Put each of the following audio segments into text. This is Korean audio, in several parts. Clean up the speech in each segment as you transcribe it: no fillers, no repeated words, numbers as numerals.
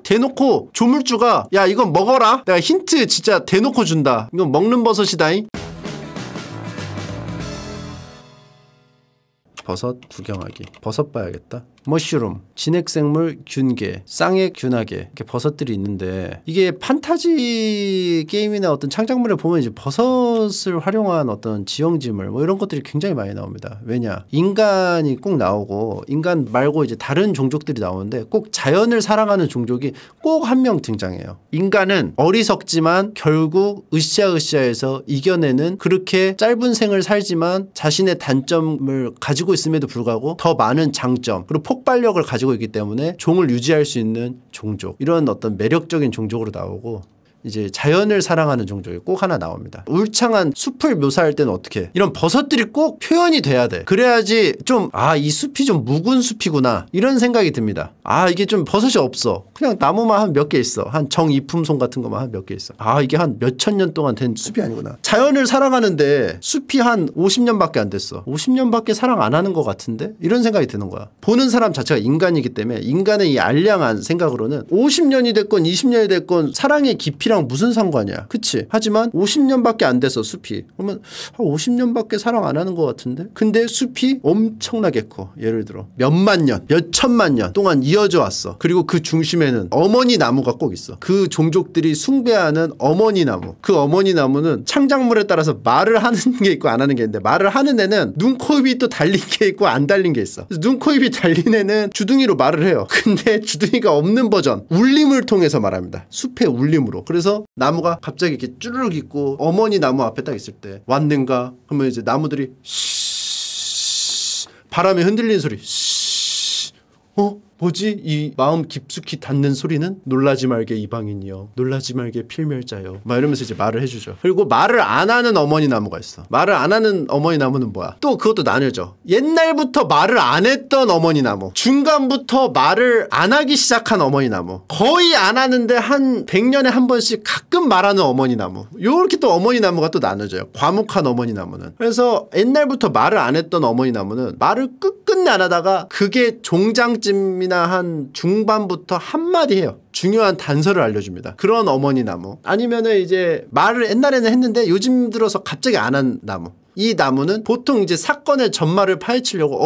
대놓고 조물주가 야 이건 먹어라, 내가 힌트 진짜 대놓고 준다, 이건 먹는 버섯이다잉. 버섯 구경하기. 버섯 봐야겠다. 머쉬룸, 진핵생물, 균계, 쌍액, 균하계, 이렇게 버섯들이 있는데, 이게 판타지 게임이나 어떤 창작물에 보면 이제 버섯을 활용한 어떤 지형지물 뭐 이런 것들이 굉장히 많이 나옵니다. 왜냐, 인간이 꼭 나오고 인간 말고 이제 다른 종족들이 나오는데 꼭 자연을 사랑하는 종족이 꼭 한 명 등장해요. 인간은 어리석지만 결국 으쌰으쌰해서 이겨내는, 그렇게 짧은 생을 살지만 자신의 단점을 가지고 있음에도 불구하고 더 많은 장점 그리고 폭발력을 가지고 있기 때문에 종을 유지할 수 있는 종족, 이런 어떤 매력적인 종족으로 나오고, 이제 자연을 사랑하는 종족이 꼭 하나 나옵니다. 울창한 숲을 묘사할 때는 어떻게 해? 이런 버섯들이 꼭 표현이 돼야 돼. 그래야지 좀 이 숲이 좀 묵은 숲이구나 이런 생각이 듭니다. 이게 좀 버섯이 없어, 그냥 나무만 한 몇 개 있어, 한 정이품송 같은 것만 한 몇 개 있어, 이게 한 몇천 년 동안 된 숲이 아니구나. 자연을 사랑하는데 숲이 한 50년밖에 안 됐어. 50년밖에 사랑 안 하는 것 같은데? 이런 생각이 드는 거야. 보는 사람 자체가 인간이기 때문에 인간의 이 알량한 생각으로는 50년이 됐건 20년이 됐건 사랑의 깊이랑 무슨 상관이야, 그치? 하지만 50년밖에 안 돼서 숲이, 그러면 50년밖에 사랑 안 하는 것 같은데? 근데 숲이 엄청나게 커. 예를 들어 몇만 년, 몇천만 년 동안 이어져 왔어. 그리고 그 중심에는 어머니 나무가 꼭 있어. 그 종족들이 숭배하는 어머니 나무. 그 어머니 나무는 창작물에 따라서 말을 하는 게 있고 안 하는 게 있는데, 말을 하는 애는 눈, 코, 입이 또 달린 게 있고 안 달린 게 있어. 그래서 눈, 코, 입이 달린 애는 주둥이로 말을 해요. 근데 주둥이가 없는 버전, 울림을 통해서 말합니다. 숲의 울림으로. 그래서 나무가 갑자기 이렇게 쭈르륵 있고 어머니 나무 앞에 딱 있을 때 왔는가 하면 이제 나무들이 바람에 흔들리는 소리, 뭐지? 이 마음 깊숙이 닿는 소리는 놀라지 말게 이방인이여, 놀라지 말게 필멸자여, 막 이러면서 이제 말을 해주죠. 그리고 말을 안 하는 어머니 나무가 있어. 말을 안 하는 어머니 나무는 뭐야? 또 그것도 나뉘어져. 옛날부터 말을 안 했던 어머니 나무, 중간부터 말을 안 하기 시작한 어머니 나무, 거의 안 하는데 한 100년에 한 번씩 가끔 말하는 어머니 나무, 요렇게 또 어머니 나무가 또 나눠져요. 과묵한 어머니 나무는. 그래서 옛날부터 말을 안 했던 어머니 나무는 말을 끝끝내 안 하다가 그게 종장쯤 한 중반부터 한마디 해요. 중요한 단서를 알려줍니다. 그런 어머니 나무. 아니면은 이제 말을 옛날에는 했는데 요즘 들어서 갑자기 안 한 나무. 이 나무는 보통 이제 사건의 전말을 파헤치려고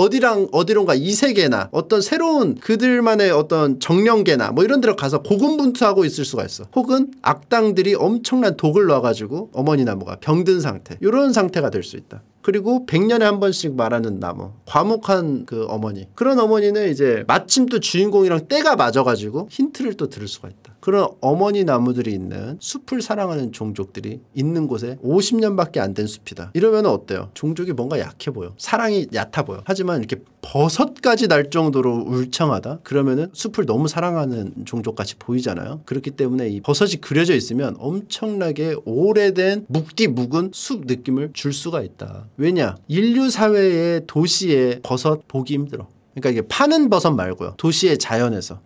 어디론가 이세계나 어떤 새로운 그들만의 어떤 정령계나 뭐 이런 데로 가서 고군분투하고 있을 수가 있어. 혹은 악당들이 엄청난 독을 놔가지고 어머니 나무가 병든 상태, 이런 상태가 될 수 있다. 그리고 100년에 한 번씩 말하는 나무, 과묵한 그 어머니, 그런 어머니는 이제 마침 또 주인공이랑 때가 맞아가지고 힌트를 또 들을 수가 있다. 그런 어머니 나무들이 있는 숲을 사랑하는 종족들이 있는 곳에 50년밖에 안 된 숲이다. 이러면 어때요? 종족이 뭔가 약해 보여, 사랑이 얕아 보여. 하지만 이렇게 버섯까지 날 정도로 울창하다? 그러면은 숲을 너무 사랑하는 종족같이 보이잖아요. 그렇기 때문에 이 버섯이 그려져 있으면 엄청나게 오래된 묵은 숲 느낌을 줄 수가 있다. 왜냐? 인류 사회의 도시에 버섯 보기 힘들어. 그러니까 이게 파는 버섯 말고요, 도시의 자연에서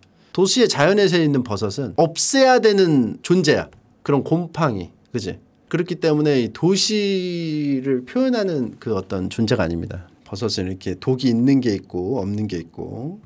있는 버섯은 없애야 되는 존재야. 그런 곰팡이, 그지? 그렇기 때문에 이 도시를 표현하는 그 어떤 존재가 아닙니다. 버섯은 이렇게 독이 있는 게 있고 없는 게 있고,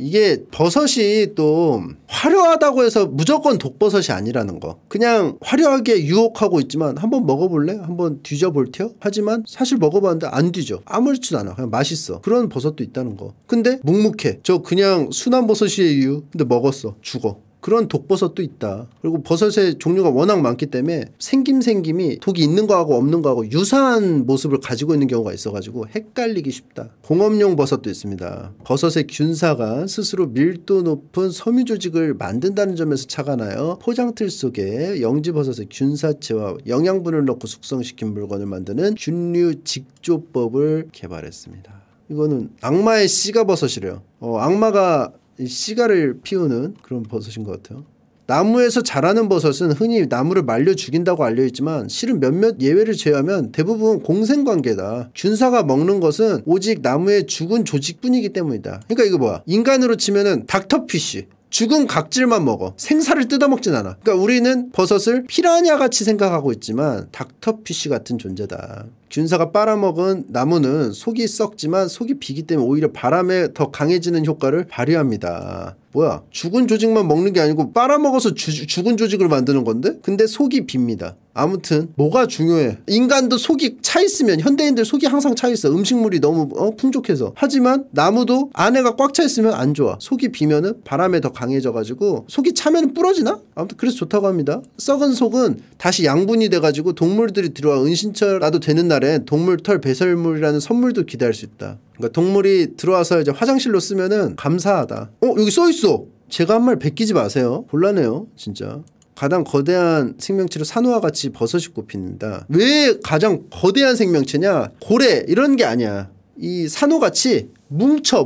이게 버섯이 또 화려하다고 해서 무조건 독버섯이 아니라는 거. 그냥 화려하게 유혹하고 있지만 한번 먹어볼래? 한번 뒤져볼 테요? 하지만 사실 먹어봤는데 안 뒤져. 아무렇지도 않아. 그냥 맛있어. 그런 버섯도 있다는 거. 근데 묵묵해. 저 그냥 순한 버섯이에요. 근데 먹었어. 죽어. 그런 독버섯도 있다. 그리고 버섯의 종류가 워낙 많기 때문에 생김이 독이 있는 거하고 없는 거하고 유사한 모습을 가지고 있는 경우가 있어가지고 헷갈리기 쉽다. 공업용 버섯도 있습니다. 버섯의 균사가 스스로 밀도 높은 섬유 조직을 만든다는 점에서 착안하여 포장틀 속에 영지버섯의 균사체와 영양분을 넣고 숙성시킨 물건을 만드는 균류 직조법을 개발했습니다. 이거는 악마의 씨가버섯이래요. 악마가 씨가를 피우는 그런 버섯인 것 같아요. 나무에서 자라는 버섯은 흔히 나무를 말려 죽인다고 알려있지만 실은 몇몇 예외를 제외하면 대부분 공생관계다. 균사가 먹는 것은 오직 나무의 죽은 조직뿐이기 때문이다. 그러니까 이거 뭐야? 인간으로 치면은 닥터피쉬. 죽은 각질만 먹어. 생사를 뜯어먹진 않아. 그러니까 우리는 버섯을 피라냐같이 생각하고 있지만 닥터피쉬 같은 존재다. 균사가 빨아먹은 나무는 속이 썩지만 속이 비기 때문에 오히려 바람에 더 강해지는 효과를 발휘합니다. 뭐야? 죽은 조직만 먹는 게 아니고 빨아먹어서 죽은 조직을 만드는 건데? 근데 속이 빕니다. 아무튼 뭐가 중요해? 인간도 속이 차 있으면, 현대인들 속이 항상 차 있어. 음식물이 너무 풍족해서. 하지만 나무도 안에가 꽉 차 있으면 안 좋아. 속이 비면은 바람에 더 강해져가지고 속이 차면 부러지나? 아무튼 그래서 좋다고 합니다. 썩은 속은 다시 양분이 돼가지고 동물들이 들어와 은신처라도 되는 날엔 동물 털 배설물이라는 선물도 기대할 수 있다. 그러니까 동물이 들어와서 이제 화장실로 쓰면은 감사하다. 여기 써있어. 제가 한 말 베끼지 마세요. 곤란해요 진짜. 가장 거대한 생명체로 산호와 같이 버섯이 꼽힙니다. 왜 가장 거대한 생명체냐? 고래 이런 게 아니야. 이 산호같이 뭉쳐.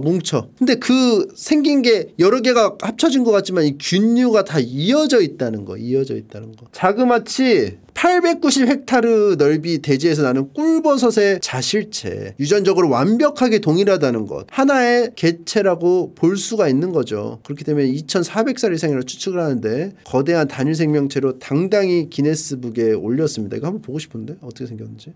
근데 그 생긴 게 여러 개가 합쳐진 것 같지만 이 균류가 다 이어져 있다는 거. 자그마치 890헥타르 넓이 대지에서 나는 꿀버섯의 자실체. 유전적으로 완벽하게 동일하다는 것. 하나의 개체라고 볼 수가 있는 거죠. 그렇기 때문에 2400살 이상이라고 추측을 하는데 거대한 단일 생명체로 당당히 기네스북에 올렸습니다. 이거 한번 보고 싶은데 어떻게 생겼는지.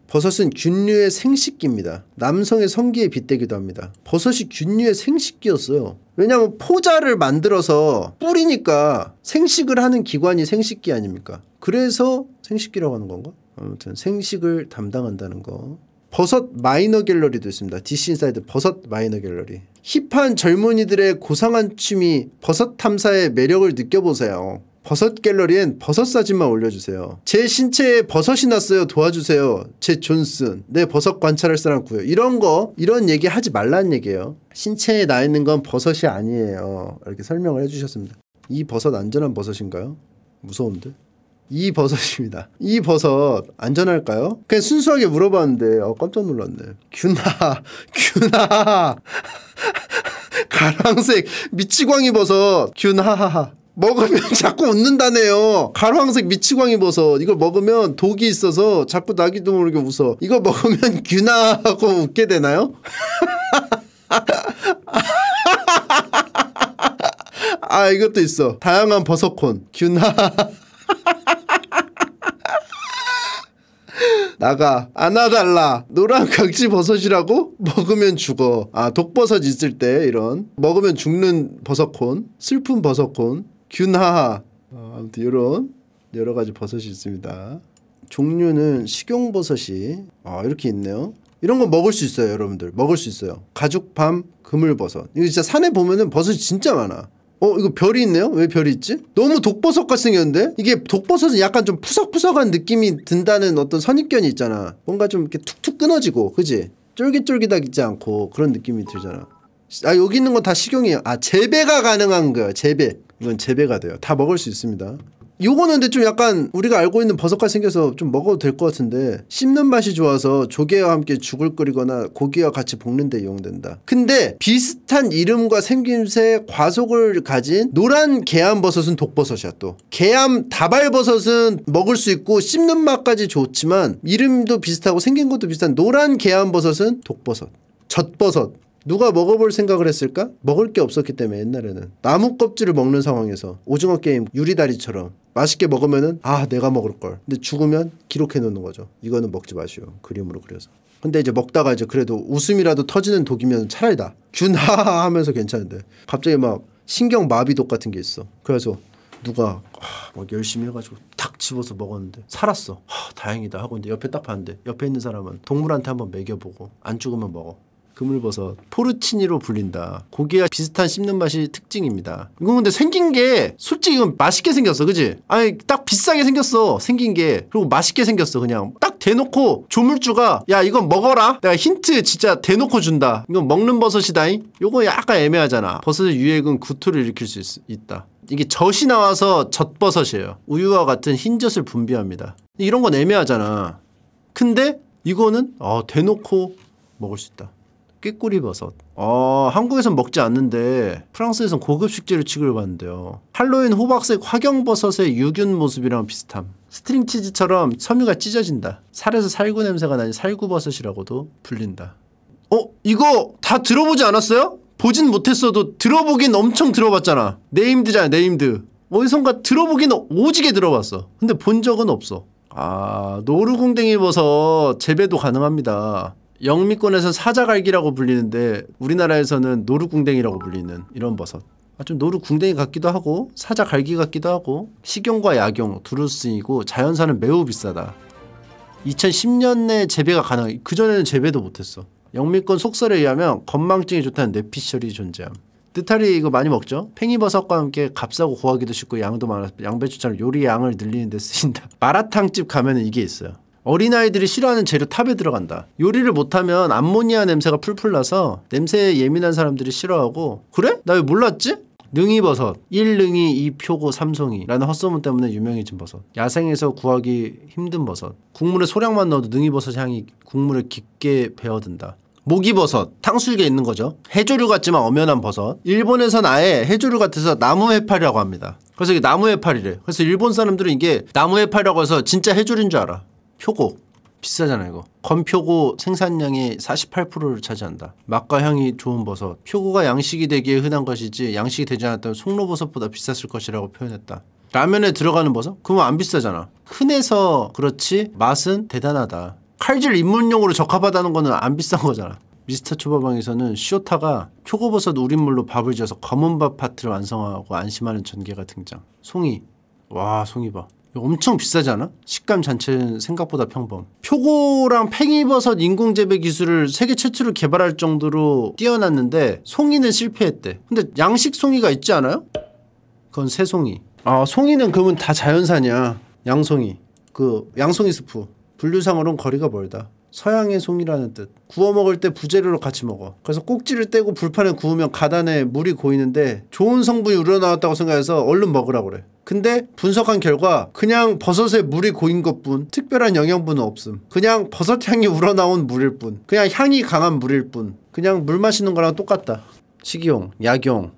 버섯은 균류의 생식기입니다. 남성의 성기에 빗대기도 합니다. 버섯이 균류의 생식기였어요. 왜냐하면 포자를 만들어서 뿌리니까 생식을 하는 기관이 생식기 아닙니까? 그래서 생식기라고 하는 건가? 아무튼 생식을 담당한다는 거. 버섯 마이너 갤러리도 있습니다. DC 인사이드 버섯 마이너 갤러리. 힙한 젊은이들의 고상한 취미 버섯 탐사의 매력을 느껴보세요. 버섯 갤러리엔 버섯 사진만 올려주세요. 제 신체에 버섯이 났어요. 도와주세요. 제 존슨. 내 버섯 관찰할 사람 구해요. 이런 얘기 하지 말라는 얘기예요. 신체에 나 있는 건 버섯이 아니에요. 이렇게 설명을 해주셨습니다. 이 버섯 안전한 버섯인가요? 무서운데? 이 버섯입니다. 이 버섯 안전할까요? 그냥 순수하게 물어봤는데 깜짝 놀랐네. 균하 가랑색 미치광이 버섯 균하하하. 먹으면 자꾸 웃는다네요. 가루황색 미치광이 버섯. 이걸 먹으면 독이 있어서 자꾸 나기도 모르게 웃어. 이거 먹으면 균하하고 웃게 되나요? 이것도 있어. 다양한 버섯콘. 균하하하. 나가 안아달라. 노란 각지버섯이라고? 먹으면 죽어. 독버섯 있을 때 이런 먹으면 죽는 버섯콘, 슬픈 버섯콘, 균하하. 아무튼 이런 여러가지 버섯이 있습니다. 종류는 식용버섯이 이렇게 있네요. 이런 거 먹을 수 있어요. 여러분들 먹을 수 있어요. 가죽밤 그물버섯. 이거 진짜 산에 보면은 버섯이 진짜 많아. 이거 별이 있네요? 왜 별이 있지? 너무 독버섯같이 생겼는데? 이게 독버섯은 약간 좀 푸석푸석한 느낌이 든다는 어떤 선입견이 있잖아. 뭔가 좀 이렇게 툭툭 끊어지고, 그지? 쫄깃쫄깃하지 않고 그런 느낌이 들잖아. 여기 있는 건 다 식용이에요. 재배가 가능한 거예요. 재배. 이건 재배가 돼요. 다 먹을 수 있습니다. 요거는 근데 좀 약간 우리가 알고 있는 버섯같이 생겨서 좀 먹어도 될 것 같은데 씹는 맛이 좋아서 조개와 함께 죽을 끓이거나 고기와 같이 볶는 데 이용된다. 근데 비슷한 이름과 생김새 과속을 가진 노란 게암버섯은 독버섯이야. 또 게암 다발버섯은 먹을 수 있고 씹는 맛까지 좋지만 이름도 비슷하고 생긴 것도 비슷한 노란 게암버섯은 독버섯. 젖버섯. 누가 먹어볼 생각을 했을까? 먹을 게 없었기 때문에 옛날에는 나무 껍질을 먹는 상황에서 오징어 게임 유리다리처럼 맛있게 먹으면은 내가 먹을걸. 근데 죽으면 기록해 놓는 거죠. 이거는 먹지 마시오. 그림으로 그려서. 근데 이제 먹다가 이제 그래도 웃음이라도 터지는 독이면 차라리 나. 균하하 하면서 괜찮은데 갑자기 막 신경마비독 같은 게 있어. 그래서 누가 막 열심히 해가지고 탁 집어서 먹었는데 살았어. 다행이다 하고 근데 옆에 딱 봤는데 옆에 있는 사람은 동물한테 한번 먹여보고 안 죽으면 먹어. 그물버섯 포르치니로 불린다. 고기와 비슷한 씹는 맛이 특징입니다. 이건 근데 생긴 게 솔직히 이건 맛있게 생겼어. 그지? 딱 비싸게 생겼어. 생긴 게. 그리고 맛있게 생겼어. 그냥 딱 대놓고 조물주가 야 이건 먹어라. 내가 힌트 진짜 대놓고 준다. 이건 먹는 버섯이다잉. 요거 약간 애매하잖아. 버섯의 유액은 구토를 일으킬 수 있다. 이게 젖이 나와서 젖버섯이에요. 우유와 같은 흰 젖을 분비합니다. 이런 건 애매하잖아. 근데 이거는 대놓고 먹을 수 있다. 꾀꼬리버섯. 한국에선 먹지 않는데 프랑스에선 고급 식재료 취급을 받는데요. 할로윈 호박색 화경버섯의 유균 모습이랑 비슷함. 스트링치즈처럼 섬유가 찢어진다. 살에서 살구 냄새가 나니 살구버섯이라고도 불린다. 이거 다 들어보지 않았어요? 보진 못했어도 들어보긴 엄청 들어봤잖아. 네임드잖아. 네임드. 어디선가 들어보긴 오지게 들어봤어. 근데 본 적은 없어. 아, 노루궁뎅이 버섯 재배도 가능합니다. 영미권에서 사자갈기라고 불리는데 우리나라에서는 노루궁뎅이라고 불리는 이런 버섯. 좀 노루궁뎅이 같기도 하고 사자갈기 같기도 하고 식용과 약용 두루 쓰이고 자연산은 매우 비싸다. 2010년에 재배가 가능. 그전에는 재배도 못했어. 영미권 속설에 의하면 건망증이 좋다는 뇌피셜이 존재함. 느타리 이거 많이 먹죠? 팽이버섯과 함께 값싸고 구하기도 쉽고 양도 많아서 양배추처럼 요리 양을 늘리는 데 쓰인다. 마라탕집 가면은 이게 있어요. 어린아이들이 싫어하는 재료 탑에 들어간다. 요리를 못하면 암모니아 냄새가 풀풀 나서 냄새에 예민한 사람들이 싫어하고. 그래? 나 왜 몰랐지? 능이버섯 1능이 2표고 3송이라는 헛소문 때문에 유명해진 버섯. 야생에서 구하기 힘든 버섯. 국물에 소량만 넣어도 능이버섯 향이 국물에 깊게 배어든다. 모기버섯 탕수육에 있는 거죠. 해조류 같지만 엄연한 버섯. 일본에선 아예 해조류 같아서 나무해파리라고 합니다. 그래서 이게 나무해파리래. 그래서 일본 사람들은 이게 나무해파리라고 해서 진짜 해조류인 줄 알아. 표고 비싸잖아 이거. 건표고 생산량의 48%를 차지한다. 맛과 향이 좋은 버섯. 표고가 양식이 되기에 흔한 것이지 양식이 되지 않았다면 송로버섯보다 비쌌을 것이라고 표현했다. 라면에 들어가는 버섯? 그러면 안 비싸잖아. 흔해서 그렇지 맛은 대단하다. 칼질 입문용으로 적합하다는 거는 안 비싼 거잖아. 미스터 초밥왕에서는 쇼타가 표고버섯 우린물로 밥을 지어서 검은밥 파트를 완성하고 안심하는 전개가 등장. 송이. 와 송이 봐. 엄청 비싸지 않아? 식감 자체는 생각보다 평범. 표고랑 팽이버섯 인공재배 기술을 세계 최초로 개발할 정도로 뛰어났는데 송이는 실패했대. 근데 양식 송이가 있지 않아요? 그건 새송이. 아 송이는 그러면 다 자연산이야. 양송이. 그 양송이 스프. 분류상으로는 거리가 멀다. 서양의 송이라는 뜻. 구워 먹을 때 부재료로 같이 먹어. 그래서 꼭지를 떼고 불판에 구우면 가단에 물이 고이는데 좋은 성분이 우러나왔다고 생각해서 얼른 먹으라고 그래. 근데 분석한 결과 그냥 버섯에 물이 고인 것뿐 특별한 영양분은 없음. 그냥 버섯 향이 우러나온 물일 뿐. 그냥 향이 강한 물일 뿐. 그냥 물 마시는 거랑 똑같다. 식이용, 약용,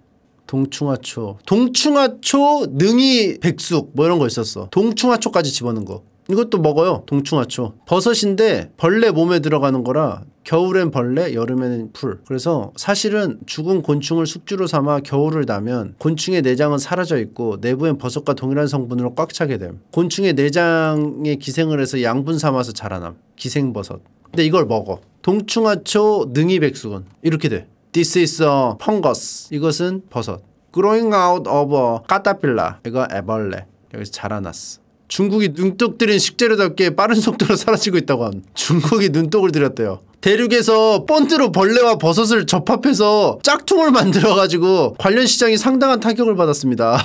동충하초. 동충하초, 능이, 백숙 뭐 이런 거 있었어. 동충하초까지 집어넣은 거. 이것도 먹어요. 동충하초. 버섯인데 벌레 몸에 들어가는 거라 겨울엔 벌레, 여름에는 풀. 그래서 사실은 죽은 곤충을 숙주로 삼아 겨울을 나면 곤충의 내장은 사라져 있고 내부엔 버섯과 동일한 성분으로 꽉 차게 됨. 곤충의 내장에 기생을 해서 양분 삼아서 자라남. 기생버섯. 근데 이걸 먹어. 동충하초 능이백숙은 이렇게 돼. This is a fungus. 이것은 버섯. Growing out of a caterpillar. 이거 애벌레. 여기서 자라났어. 중국이 눈독 들인 식재료답게 빠른 속도로 사라지고 있다고 함. 중국이 눈독을 들였대요. 대륙에서 본드로 벌레와 버섯을 접합해서 짝퉁을 만들어가지고 관련 시장이 상당한 타격을 받았습니다.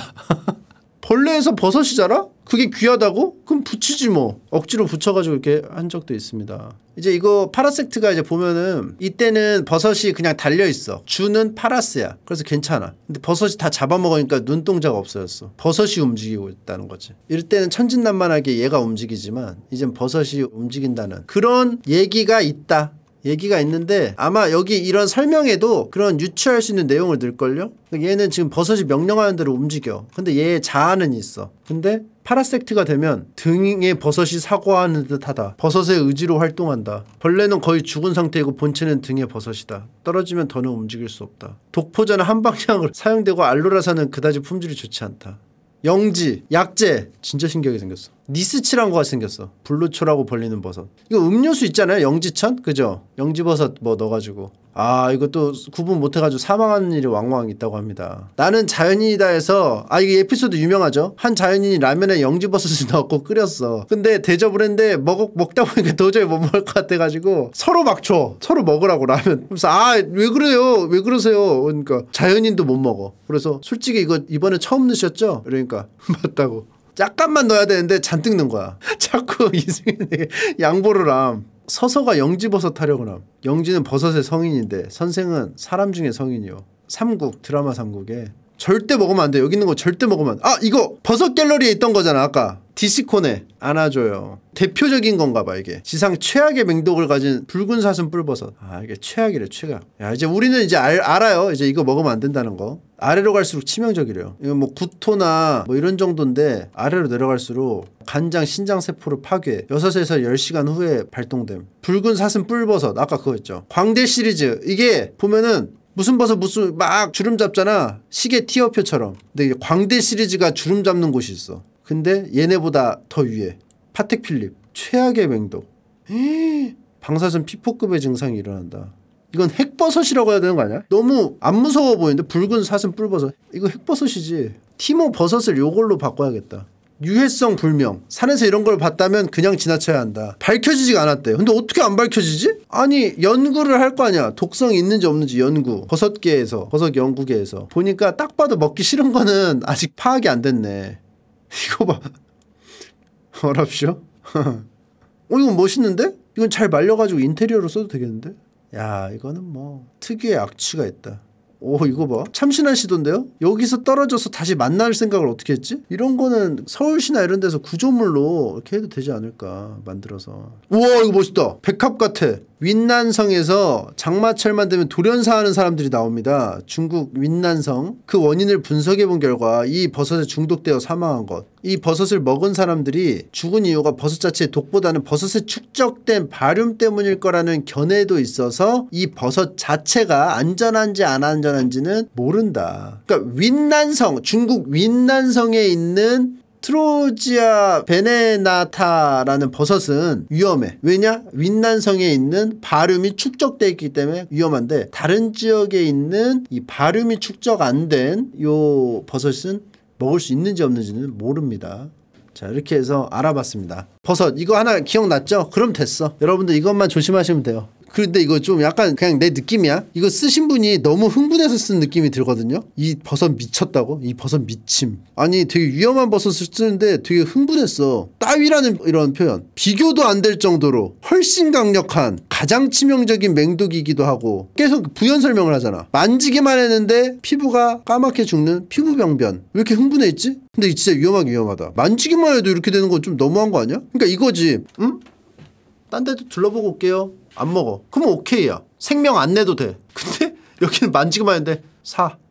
벌레에서 버섯이 자라? 그게 귀하다고? 그럼 붙이지 뭐. 억지로 붙여가지고 이렇게 한 적도 있습니다. 이제 이거 파라섹트가 이제 보면은 이때는 버섯이 그냥 달려있어. 주는 파라스야. 그래서 괜찮아. 근데 버섯이 다 잡아먹으니까 눈동자가 없어졌어. 버섯이 움직이고 있다는 거지. 이럴 때는 천진난만하게 얘가 움직이지만 이젠 버섯이 움직인다는 그런 얘기가 있다. 얘기가 있는데 아마 여기 이런 설명에도 그런 유추할 수 있는 내용을 넣을걸요? 얘는 지금 버섯이 명령하는 대로 움직여. 근데 얘의 자아는 있어. 근데 파라섹트가 되면 등에 버섯이 사고하는 듯하다. 버섯의 의지로 활동한다. 벌레는 거의 죽은 상태이고 본체는 등에 버섯이다. 떨어지면 더는 움직일 수 없다. 독포자는 한방향으로 사용되고 알로라사는 그다지 품질이 좋지 않다. 영지, 약재 진짜 신기하게 생겼어. 니스치란 거가 생겼어. 블루초라고 불리는 버섯. 이거 음료수 있잖아요. 영지천? 그죠? 영지버섯 뭐 넣어가지고. 아 이것도 구분 못해가지고 사망하는 일이 왕왕 있다고 합니다. 나는 자연인이다 해서 이게 에피소드 유명하죠? 한 자연인이 라면에 영지버섯을 넣고 끓였어. 근데 대접을 했는데 먹다 보니까 도저히 못 먹을 것 같아가지고 서로 막 줘. 서로 먹으라고 라면. 그래서 왜 그래요? 왜 그러세요? 그러니까 자연인도 못 먹어. 그래서 솔직히 이거 이번에 처음 넣으셨죠? 그러니까 맞다고. 약간만 넣어야 되는데 잔뜩 넣은 거야. 자꾸 이승현에게 양보를 함. 서서가 영지버섯 하려고 함. 영지는 버섯의 성인인데 선생은 사람 중에 성인이요. 삼국 드라마 삼국에 절대 먹으면 안 돼. 여기 있는 거 절대 먹으면 안 돼. 이거 버섯 갤러리에 있던 거잖아 아까. 디시콘에 안아줘요. 대표적인 건가 봐 이게. 지상 최악의 맹독을 가진 붉은 사슴 뿔버섯. 이게 최악이래 최악. 야 이제 우리는 이제 알아요. 이제 이거 먹으면 안 된다는 거. 아래로 갈수록 치명적이래요. 이거 뭐 구토나 뭐 이런 정도인데 아래로 내려갈수록 간장 신장 세포를 파괴. 6에서 10시간 후에 발동됨. 붉은 사슴 뿔버섯 아까 그거 있죠. 광대 시리즈 이게 보면은 무슨 버섯 무슨 막 주름 잡잖아. 시계 티어표처럼. 근데 이게 광대 시리즈가 주름 잡는 곳이 있어. 근데 얘네보다 더 위에. 파텍 필립 최악의 맹독. 방사선 피포급의 증상이 일어난다. 이건 핵버섯이라고 해야 되는 거 아니야? 너무 안 무서워 보이는데? 붉은 사슴 뿔버섯. 이거 핵버섯이지. 티모 버섯을 요걸로 바꿔야겠다. 유해성 불명. 산에서 이런 걸 봤다면 그냥 지나쳐야 한다. 밝혀지지가 않았대. 근데 어떻게 안 밝혀지지? 아니 연구를 할 거 아니야. 독성이 있는지 없는지 연구. 버섯계에서, 버섯 연구계에서 보니까 딱 봐도 먹기 싫은 거는 아직 파악이 안 됐네. 이거 봐. 어랍쇼? 이건 멋있는데? 이건 잘 말려가지고 인테리어로 써도 되겠는데? 야 이거는 뭐 특유의 악취가 있다. 오 이거 봐. 참신한 시도인데요? 여기서 떨어져서 다시 만날 생각을 어떻게 했지? 이런 거는 서울시나 이런 데서 구조물로 이렇게 해도 되지 않을까 만들어서. 우와 이거 멋있다. 백합 같아. 윈난성에서 장마철만 되면 돌연사하는 사람들이 나옵니다. 중국 윈난성. 그 원인을 분석해본 결과 이 버섯에 중독되어 사망한 것. 이 버섯을 먹은 사람들이 죽은 이유가 버섯 자체의 독보다는 버섯에 축적된 바륨 때문일 거라는 견해도 있어서 이 버섯 자체가 안전한지 안 안전한지는 모른다. 그러니까 윈난성, 중국 윈난성에 있는 트로지아 베네나타라는 버섯은 위험해. 왜냐? 윈난성에 있는 바륨이 축적되어 있기 때문에 위험한데 다른 지역에 있는 이 바륨이 축적 안 된 요 버섯은 먹을 수 있는지 없는지는 모릅니다. 자 이렇게 해서 알아봤습니다. 버섯 이거 하나 기억났죠? 그럼 됐어. 여러분들 이것만 조심하시면 돼요. 그런데 이거 좀 약간 그냥 내 느낌이야. 이거 쓰신 분이 너무 흥분해서 쓴 느낌이 들거든요. 이 버섯 미쳤다고? 이 버섯 미침. 아니 되게 위험한 버섯을 쓰는데 되게 흥분했어. 따위라는 이런 표현. 비교도 안 될 정도로 훨씬 강력한 가장 치명적인 맹독이기도 하고 계속 부연 설명을 하잖아. 만지기만 했는데 피부가 까맣게 죽는 피부병변. 왜 이렇게 흥분해 있지? 근데 이거 진짜 위험하게 위험하다. 만지기만 해도 이렇게 되는 건 좀 너무한 거 아니야? 그러니까 이거지. 응? 딴 데도 둘러보고 올게요. 안 먹어. 그럼 오케이야. 생명 안 내도 돼. 근데 여기는 만지기만 했는데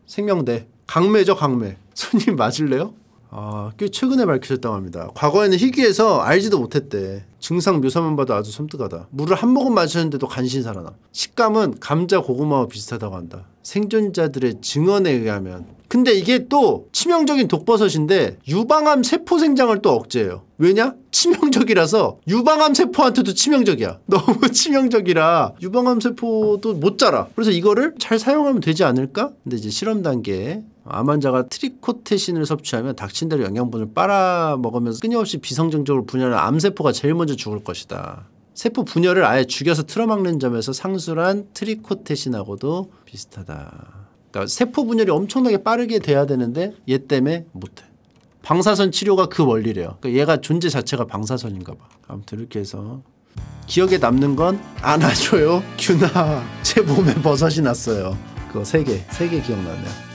생명 내. 강매죠 강매. 손님 맞을래요? 아, 꽤 최근에 밝혀졌다고 합니다. 과거에는 희귀해서 알지도 못했대. 증상 묘사만 봐도 아주 섬뜩하다. 물을 한 모금 마셨는데도 간신히 살아나. 식감은 감자 고구마와 비슷하다고 한다. 생존자들의 증언에 의하면. 근데 이게 또 치명적인 독버섯인데 유방암 세포 생장을 또 억제해요. 왜냐? 치명적이라서 유방암 세포한테도 치명적이야. 너무 치명적이라 유방암 세포도 못 자라. 그래서 이거를 잘 사용하면 되지 않을까? 근데 이제 실험 단계에 암 환자가 트리코테신을 섭취하면 닥친 대로 영양분을 빨아먹으면서 끊임없이 비성정적으로 분열하는 암세포가 제일 먼저 죽을 것이다. 세포 분열을 아예 죽여서 틀어막는 점에서 상술한 트리코테신하고도 비슷하다. 그러니까 세포 분열이 엄청나게 빠르게 돼야 되는데 얘 때문에 못해. 방사선 치료가 그 원리래요. 그러니까 얘가 존재 자체가 방사선인가 봐. 아무튼 이렇게 해서 기억에 남는 건 안아줘요 균아 제 몸에 버섯이 났어요. 그거 3개 기억나네요.